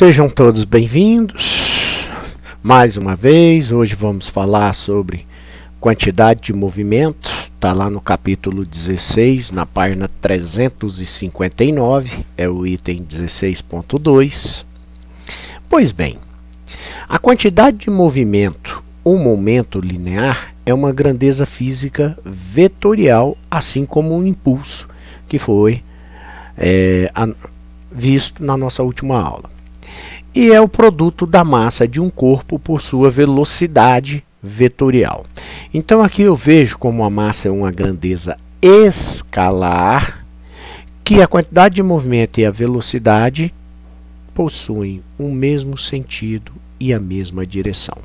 Sejam todos bem-vindos. Mais uma vez, hoje vamos falar sobre quantidade de movimento. Está lá no capítulo 16, na página 359, é o item 16.2. Pois bem, a quantidade de movimento ou momento linear é uma grandeza física vetorial, assim como um impulso, que foi visto na nossa última aula. E é o produto da massa de um corpo por sua velocidade vetorial. Então aqui eu vejo como a massa é uma grandeza escalar, que a quantidade de movimento e a velocidade possuem o mesmo sentido e a mesma direção.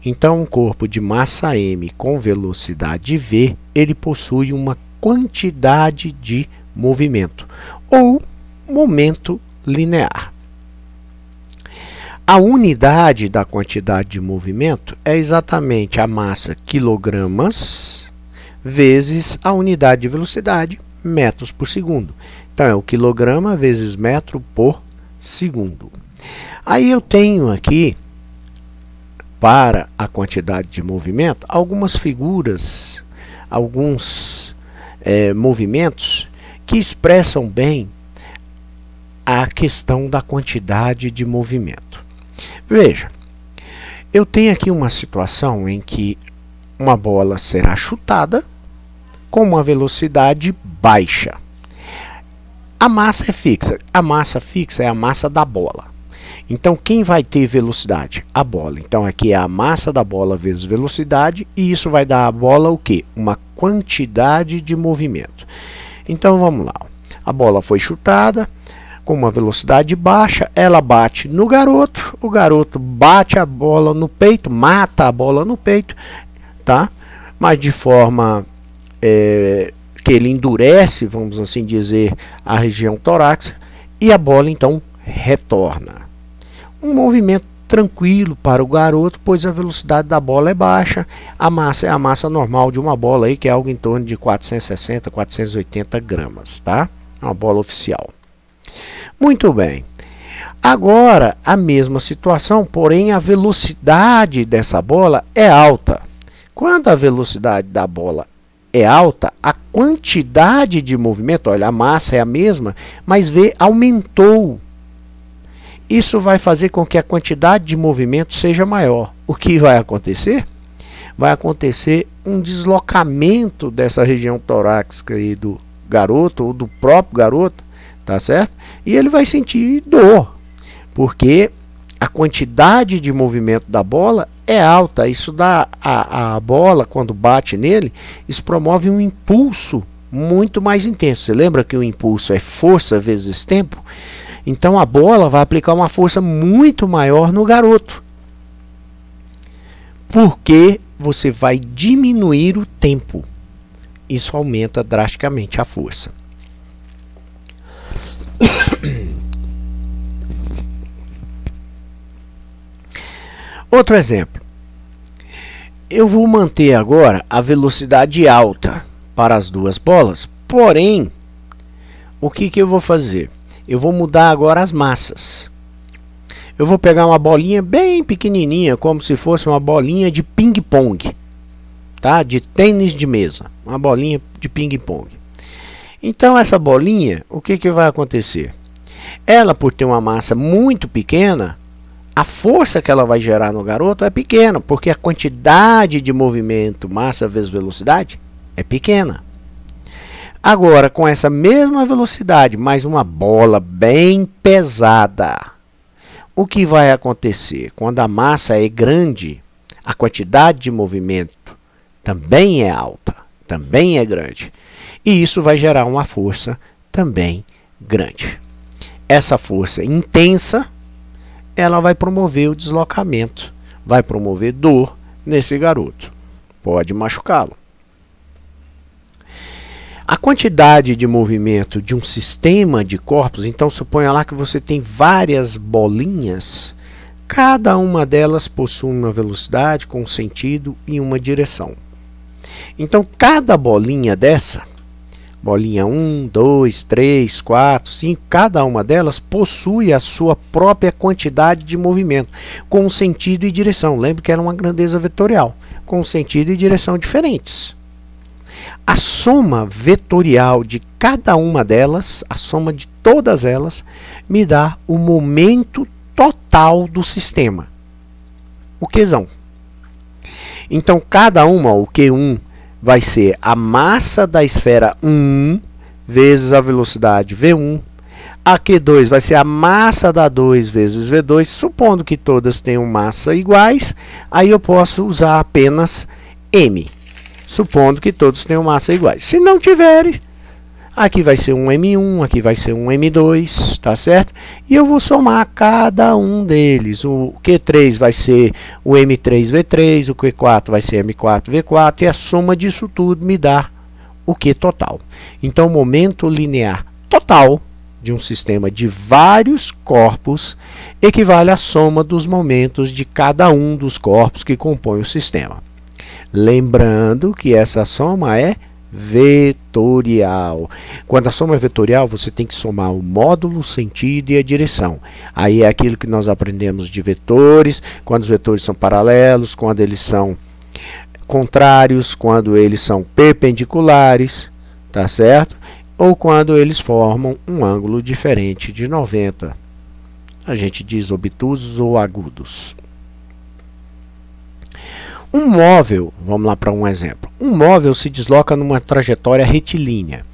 Então um corpo de massa m com velocidade v, ele possui uma quantidade de movimento ou momento linear. A unidade da quantidade de movimento é exatamente a massa quilogramas vezes a unidade de velocidade, metros por segundo. Então, é o quilograma vezes metro por segundo. Aí eu tenho aqui, para a quantidade de movimento, algumas figuras, alguns movimentos que expressam bem a questão da quantidade de movimento. Veja, eu tenho aqui uma situação em que uma bola será chutada com uma velocidade baixa. A massa é fixa. A massa fixa é a massa da bola. Então, quem vai ter velocidade? A bola. Então, aqui é a massa da bola vezes velocidade, e isso vai dar à bola o quê? Uma quantidade de movimento. Então, vamos lá. A bola foi chutada com uma velocidade baixa, ela bate no garoto, o garoto bate a bola no peito, mata a bola no peito, tá? Mas de forma que ele endurece, vamos assim dizer, a região torácica, e a bola então retorna. Um movimento tranquilo para o garoto, pois a velocidade da bola é baixa, a massa é a massa normal de uma bola aí, que é algo em torno de 460, 480 gramas, tá? Uma bola oficial. Muito bem. Agora, a mesma situação, porém a velocidade dessa bola é alta. Quando a velocidade da bola é alta, a quantidade de movimento, olha, a massa é a mesma, mas V aumentou. Isso vai fazer com que a quantidade de movimento seja maior. O que vai acontecer? Vai acontecer um deslocamento dessa região torácica aí do garoto, ou do próprio garoto, tá certo? E ele vai sentir dor, porque a quantidade de movimento da bola é alta. Isso dá a bola, quando bate nele, isso promove um impulso muito mais intenso. Você lembra que o impulso é força vezes tempo? Então a bola vai aplicar uma força muito maior no garoto, porque você vai diminuir o tempo. Isso aumenta drasticamente a força. Outro exemplo. Eu vou manter agora a velocidade alta para as duas bolas, porém, o que eu vou fazer? Eu vou mudar agora as massas. Eu vou pegar uma bolinha bem pequenininha, como se fosse uma bolinha de ping-pong, tá? De tênis de mesa, uma bolinha de ping-pong. Então essa bolinha, o que vai acontecer? Ela, por ter uma massa muito pequena, a força que ela vai gerar no garoto é pequena, porque a quantidade de movimento, massa vezes velocidade, é pequena. Agora, com essa mesma velocidade, mais uma bola bem pesada, o que vai acontecer? Quando a massa é grande, a quantidade de movimento também é alta, também é grande. E isso vai gerar uma força também grande. Essa força intensa, ela vai promover o deslocamento, vai promover dor nesse garoto. Pode machucá-lo. A quantidade de movimento de um sistema de corpos, então suponha lá que você tem várias bolinhas, cada uma delas possui uma velocidade com um sentido e uma direção. Então cada bolinha dessa Bolinha 1, 2, 3, 4, 5, cada uma delas possui a sua própria quantidade de movimento, com sentido e direção. Lembre que era uma grandeza vetorial, com sentido e direção diferentes. A soma vetorial de cada uma delas, a soma de todas elas, me dá o momento total do sistema, o Qzão. Então, cada uma, o Q1, vai ser a massa da esfera 1 vezes a velocidade V1. A Q2 vai ser a massa da 2 vezes V2. Supondo que todas tenham massa iguais, aí eu posso usar apenas M. Supondo que todos tenham massa iguais. Se não tiverem, aqui vai ser um M1, aqui vai ser um M2, tá certo? E eu vou somar cada um deles. O Q3 vai ser o M3V3, o Q4 vai ser M4V4, e a soma disso tudo me dá o Q total. Então, o momento linear total de um sistema de vários corpos equivale à soma dos momentos de cada um dos corpos que compõem o sistema. Lembrando que essa soma é vetorial. Quando a soma é vetorial, você tem que somar o módulo, o sentido e a direção. Aí é aquilo que nós aprendemos de vetores, quando os vetores são paralelos, quando eles são contrários, quando eles são perpendiculares, tá certo? Ou quando eles formam um ângulo diferente de 90. A gente diz obtusos ou agudos. Um móvel, vamos lá para um exemplo. Um móvel se desloca numa trajetória retilínea.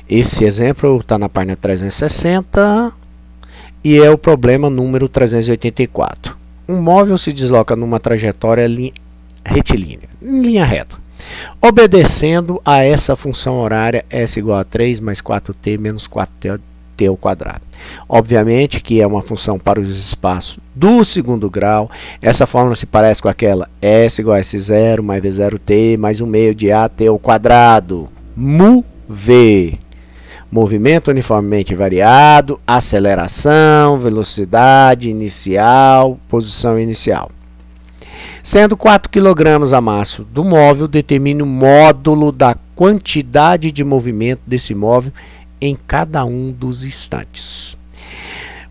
Esse exemplo está na página 360 e é o problema número 384. Um móvel se desloca numa trajetória retilínea, em linha reta, obedecendo a essa função horária S igual a 3 mais 4t menos 4t ao quadrado. Obviamente que é uma função para os espaços do segundo grau. Essa fórmula se parece com aquela S igual a S0 mais V0t mais 1 meio de AT ao quadrado. MUV. Movimento uniformemente variado, aceleração, velocidade inicial, posição inicial. Sendo 4 kg a massa do móvel, determine o módulo da quantidade de movimento desse móvel em cada um dos instantes.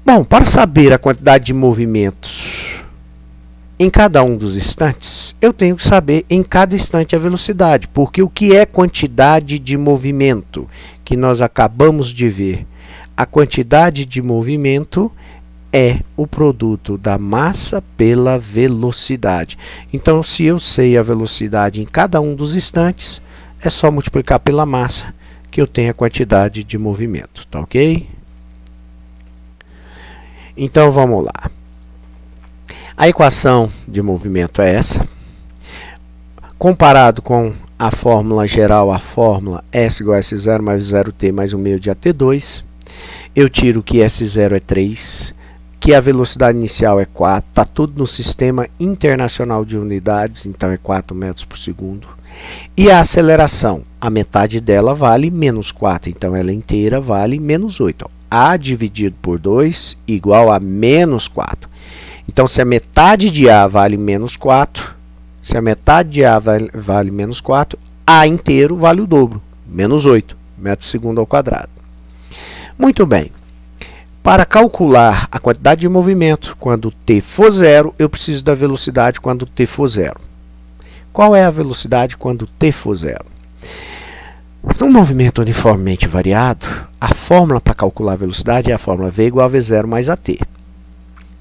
Bom, para saber a quantidade de movimentos em cada um dos instantes, eu tenho que saber em cada instante a velocidade, porque o que é quantidade de movimento que nós acabamos de ver? A quantidade de movimento é o produto da massa pela velocidade. Então, se eu sei a velocidade em cada um dos instantes, é só multiplicar pela massa que eu tenho a quantidade de movimento, tá ok? Então vamos lá. A equação de movimento é essa. Comparado com a fórmula geral, a fórmula S igual a S0 mais 0t mais 1 meio de AT2, eu tiro que S0 é 3, que a velocidade inicial é 4, está tudo no Sistema Internacional de Unidades, então é 4 metros por segundo. E a aceleração, a metade dela vale menos 4, então ela inteira vale menos 8. A dividido por 2 igual a menos 4. Então, se a metade de A vale menos 4, se a metade de A vale menos 4, A inteiro vale o dobro, menos 8 metros por segundo ao quadrado. Muito bem. Para calcular a quantidade de movimento quando t for zero, eu preciso da velocidade quando t for zero. Qual é a velocidade quando t for zero? No movimento uniformemente variado, a fórmula para calcular a velocidade é a fórmula V igual a V0 mais AT.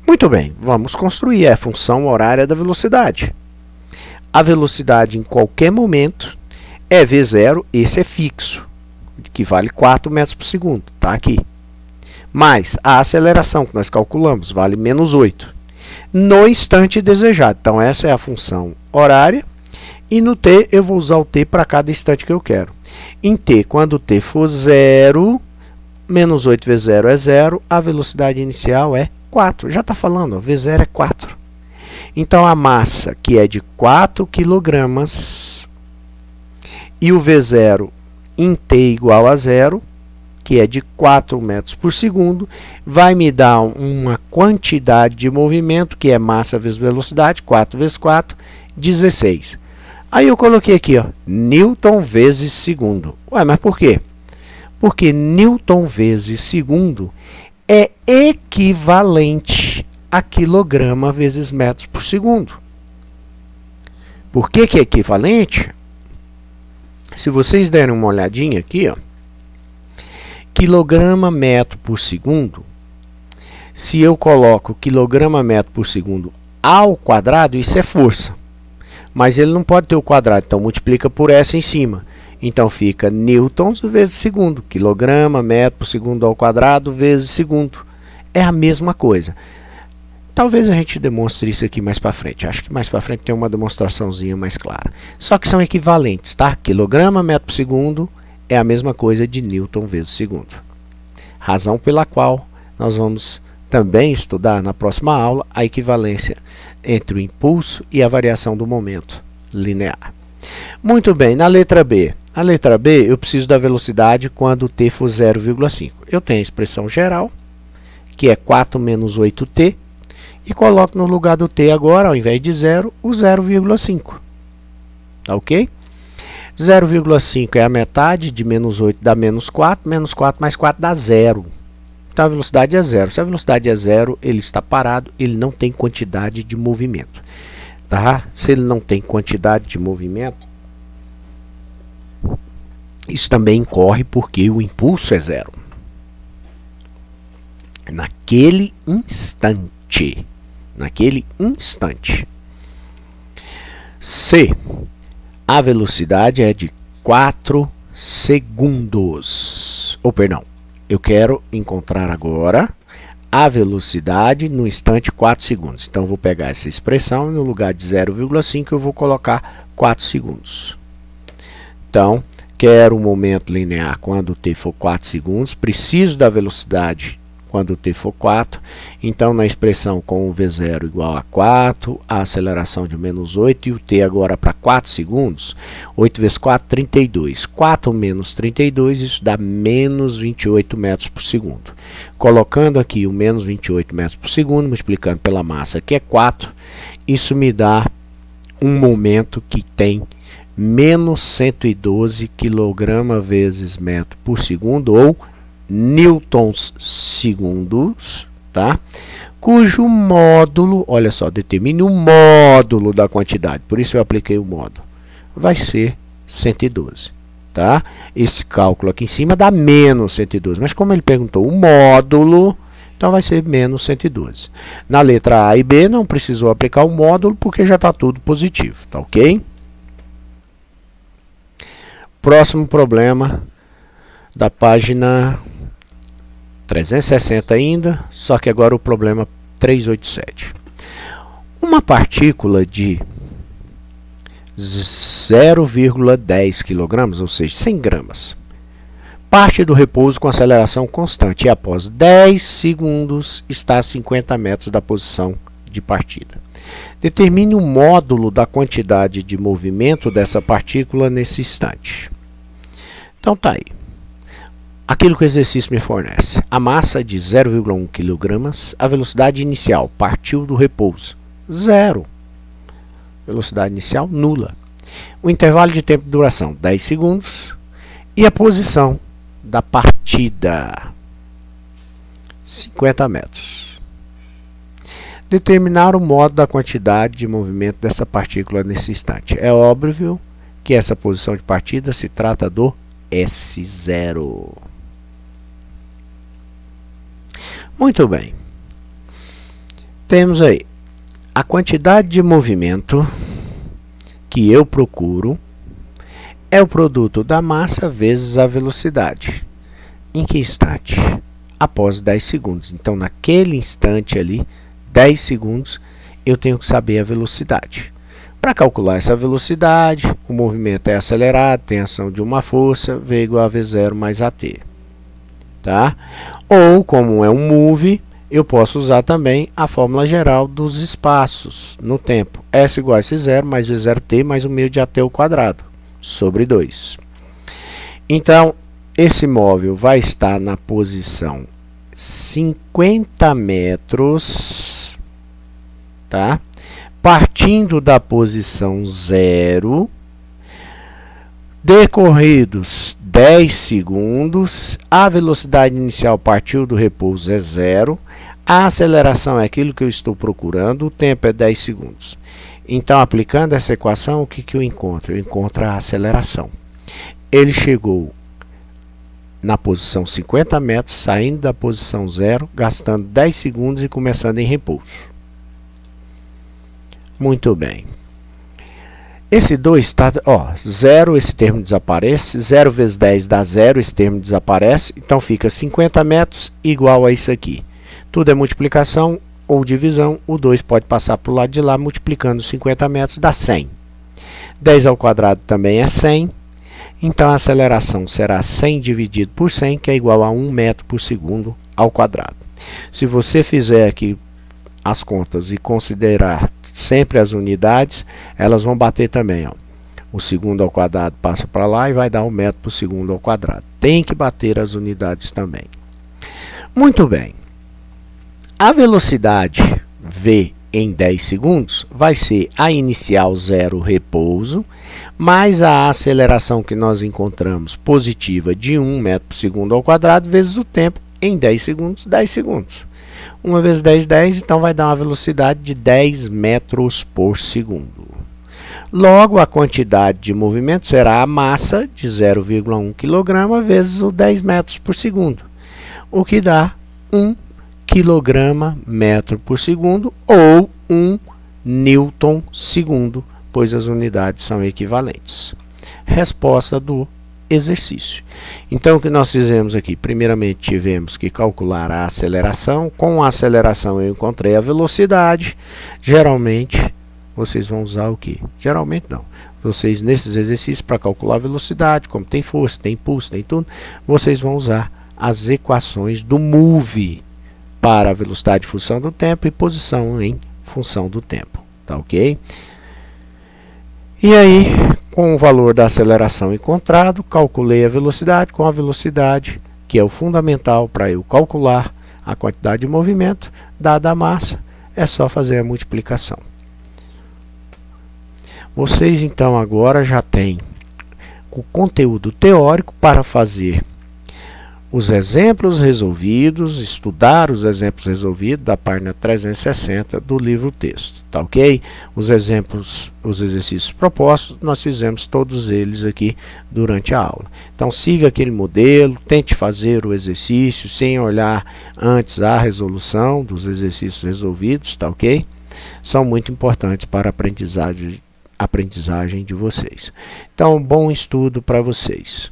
Muito bem, vamos construir a função horária da velocidade. A velocidade em qualquer momento é V0, esse é fixo, que vale 4 metros por segundo, está aqui. Mais a aceleração que nós calculamos, vale menos 8, no instante desejado. Então, essa é a função horária. E no t, eu vou usar o t para cada instante que eu quero. Em t, quando t for 0, menos 8 vezes 0 é 0, a velocidade inicial é 4. Já está falando, ó, V0 é 4. Então, a massa, que é de 4 kg, e o V0 em t igual a 0, que é de 4 metros por segundo, vai me dar uma quantidade de movimento, que é massa vezes velocidade, 4 vezes 4, 16. Aí eu coloquei aqui, ó, Newton vezes segundo. Ué, mas por quê? Porque Newton vezes segundo é equivalente a quilograma vezes metros por segundo. Por que é equivalente? Se vocês derem uma olhadinha aqui, ó, quilograma metro por segundo, se eu coloco quilograma metro por segundo ao quadrado, isso é força. Mas ele não pode ter o quadrado, então multiplica por essa em cima. Então fica newtons vezes segundo, quilograma metro por segundo ao quadrado vezes segundo. É a mesma coisa. Talvez a gente demonstre isso aqui mais para frente. Acho que mais para frente tem uma demonstraçãozinha mais clara. Só que são equivalentes, tá? Quilograma metro por segundo é a mesma coisa de newton vezes segundo. Razão pela qual nós vamos também estudar na próxima aula a equivalência entre o impulso e a variação do momento linear. Muito bem, na letra B. Na letra B eu preciso da velocidade quando t for 0,5. Eu tenho a expressão geral, que é 4 menos 8t, e coloco no lugar do t agora, ao invés de 0, o 0,5. Tá ok? 0,5 é a metade de menos 8 dá menos 4 mais 4 dá 0. Então a velocidade é 0. Se a velocidade é 0, ele está parado, ele não tem quantidade de movimento. Tá? Se ele não tem quantidade de movimento, isso também corre porque o impulso é 0. Naquele instante. Naquele instante. C. A velocidade é de 4 segundos. Ou, perdão, eu quero encontrar agora a velocidade no instante 4 segundos. Então, eu vou pegar essa expressão e no lugar de 0,5 eu vou colocar 4 segundos. Então, quero o momento linear quando t for 4 segundos. Preciso da velocidade quando t for 4. Então, na expressão com o v0 igual a 4, a aceleração de menos 8 e o t agora para 4 segundos. 8 vezes 4, 32. 4 menos 32, isso dá menos 28 metros por segundo. Colocando aqui o menos 28 metros por segundo, multiplicando pela massa, que é 4, isso me dá um momento que tem menos 112 kg vezes metro por segundo, ou newtons segundos, tá? Cujo módulo, olha só, determine o módulo da quantidade, por isso eu apliquei o módulo, vai ser 112, tá? Esse cálculo aqui em cima dá menos 112, mas como ele perguntou o módulo, então vai ser menos 112. Na letra A e B não precisou aplicar o módulo porque já está tudo positivo, tá ok? Próximo problema da página 360 ainda, só que agora o problema 387. Uma partícula de 0,10 kg, ou seja, 100 gramas, parte do repouso com aceleração constante e após 10 segundos está a 50 metros da posição de partida. Determine o módulo da quantidade de movimento dessa partícula nesse instante. Então tá aí. Aquilo que o exercício me fornece. A massa de 0,1 kg, a velocidade inicial partiu do repouso, 0. Velocidade inicial nula. O intervalo de tempo de duração, 10 segundos. E a posição da partida, 50 metros. Determinar o modo da quantidade de movimento dessa partícula nesse instante. É óbvio que essa posição de partida se trata do S0. Muito bem. Temos aí a quantidade de movimento que eu procuro é o produto da massa vezes a velocidade. Em que instante? Após 10 segundos. Então, naquele instante ali, 10 segundos, eu tenho que saber a velocidade. Para calcular essa velocidade, o movimento é acelerado, tem ação de uma força, V igual a V0 mais AT. Tá? Ou, como é um move, eu posso usar também a fórmula geral dos espaços no tempo. S igual a S0 mais V0t mais o meio de AT ao quadrado, sobre 2. Então, esse móvel vai estar na posição 50 metros, tá? Partindo da posição 0, decorridos 10 segundos, a velocidade inicial partiu do repouso é 0, a aceleração é aquilo que eu estou procurando, o tempo é 10 segundos. Então, aplicando essa equação, o que eu encontro? Eu encontro a aceleração. Ele chegou na posição 50 metros, saindo da posição 0, gastando 10 segundos e começando em repouso. Muito bem. Esse 2 está, 0, esse termo desaparece, 0 vezes 10 dá 0, esse termo desaparece, então fica 50 metros igual a isso aqui. Tudo é multiplicação ou divisão, o 2 pode passar para o lado de lá, multiplicando 50 metros dá 100. 10 ao quadrado também é 100, então a aceleração será 100 dividido por 100, que é igual a 1 metro por segundo ao quadrado. Se você fizer aqui as contas e considerar sempre as unidades, elas vão bater também. O segundo ao quadrado passa para lá e vai dar 1 metro por segundo ao quadrado. Tem que bater as unidades também. Muito bem. A velocidade V em 10 segundos vai ser a inicial 0 repouso, mais a aceleração que nós encontramos positiva de 1 metro por segundo ao quadrado, vezes o tempo em 10 segundos, 10 segundos. 1 vezes 10, 10, então vai dar uma velocidade de 10 metros por segundo. Logo, a quantidade de movimento será a massa de 0,1 kg vezes o 10 metros por segundo, o que dá 1 kg metro por segundo ou 1 newton segundo, pois as unidades são equivalentes. Resposta do exercício. Então, o que nós fizemos aqui? Primeiramente, tivemos que calcular a aceleração. Com a aceleração, eu encontrei a velocidade. Geralmente, vocês vão usar o quê? Geralmente, não. Vocês, nesses exercícios, para calcular a velocidade, como tem força, tem impulso, tem tudo, vocês vão usar as equações do MOVE para a velocidade em função do tempo e posição em função do tempo. Tá ok? E aí, com o valor da aceleração encontrado, calculei a velocidade. Com a velocidade, que é o fundamental para eu calcular a quantidade de movimento, dada a massa, é só fazer a multiplicação. Vocês, então, agora já têm o conteúdo teórico para fazer os exemplos resolvidos, estudar os exemplos resolvidos da página 360 do livro texto, tá ok? Os exemplos, os exercícios propostos, nós fizemos todos eles aqui durante a aula. Então siga aquele modelo, tente fazer o exercício sem olhar antes a resolução dos exercícios resolvidos, tá ok? São muito importantes para a aprendizagem de vocês. Então, bom estudo para vocês.